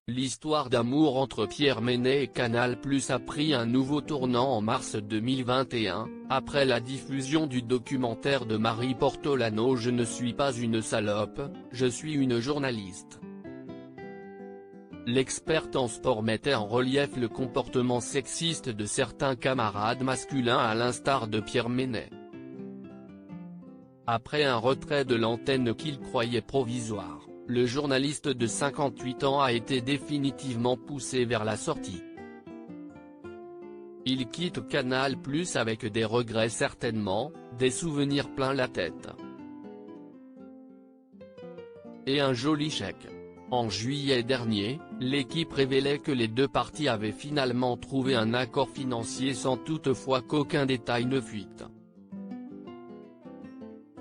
L'histoire d'amour entre Pierre Ménès et Canal+ a pris un nouveau tournant en mars 2021, après la diffusion du documentaire de Marie Portolano Je ne suis pas une salope, je suis une journaliste. L'experte en sport mettait en relief le comportement sexiste de certains camarades masculins à l'instar de Pierre Ménès. Après un retrait de l'antenne qu'il croyait provisoire, le journaliste de 58 ans a été définitivement poussé vers la sortie. Il quitte Canal+ avec des regrets certainement, des souvenirs plein la tête. Et un joli chèque. En juillet dernier, l'équipe révélait que les deux parties avaient finalement trouvé un accord financier sans toutefois qu'aucun détail ne fuite.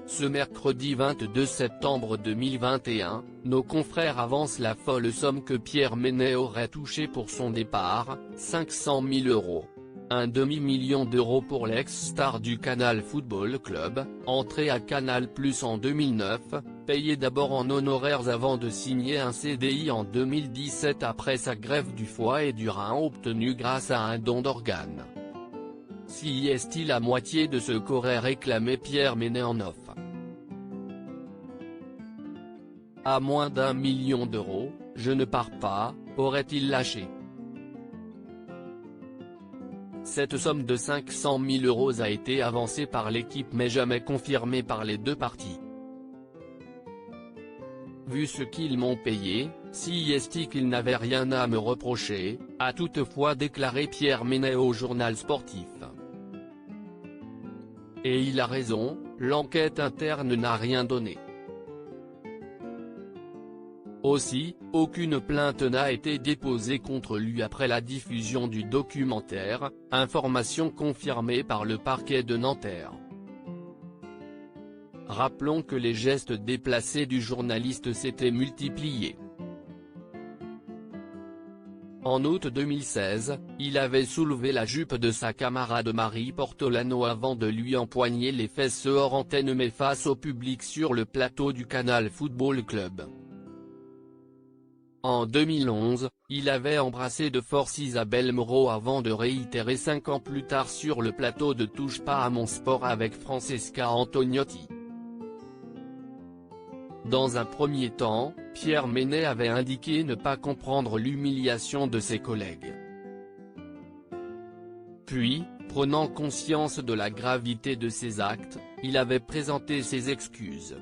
Ce mercredi 22 septembre 2021, nos confrères avancent la folle somme que Pierre Ménès aurait touchée pour son départ, 500 000 €. Un demi-million d'euros pour l'ex-star du Canal Football Club, entré à Canal+ en 2009, payé d'abord en honoraires avant de signer un CDI en 2017 après sa greffe du foie et du rein obtenue grâce à un don d'organes. Si est-il la moitié de ce qu'aurait réclamé Pierre Ménès en off? À moins d'1 million d'euros, je ne pars pas, aurait-il lâché. Cette somme de 500 000 € a été avancée par l'équipe mais jamais confirmée par les deux parties. Vu ce qu'ils m'ont payé, si est qu'il n'avait rien à me reprocher, a toutefois déclaré Pierre Ménès au journal sportif. Et il a raison, l'enquête interne n'a rien donné. Aussi, aucune plainte n'a été déposée contre lui après la diffusion du documentaire, information confirmée par le parquet de Nanterre. Rappelons que les gestes déplacés du journaliste s'étaient multipliés. En août 2016, il avait soulevé la jupe de sa camarade Marie Portolano avant de lui empoigner les fesses hors antenne mais face au public sur le plateau du Canal Football Club. En 2011, il avait embrassé de force Isabelle Moreau avant de réitérer 5 ans plus tard sur le plateau de Touche pas à mon sport avec Francesca Antoniotti. Dans un premier temps, Pierre Ménès avait indiqué ne pas comprendre l'humiliation de ses collègues. Puis, prenant conscience de la gravité de ses actes, il avait présenté ses excuses.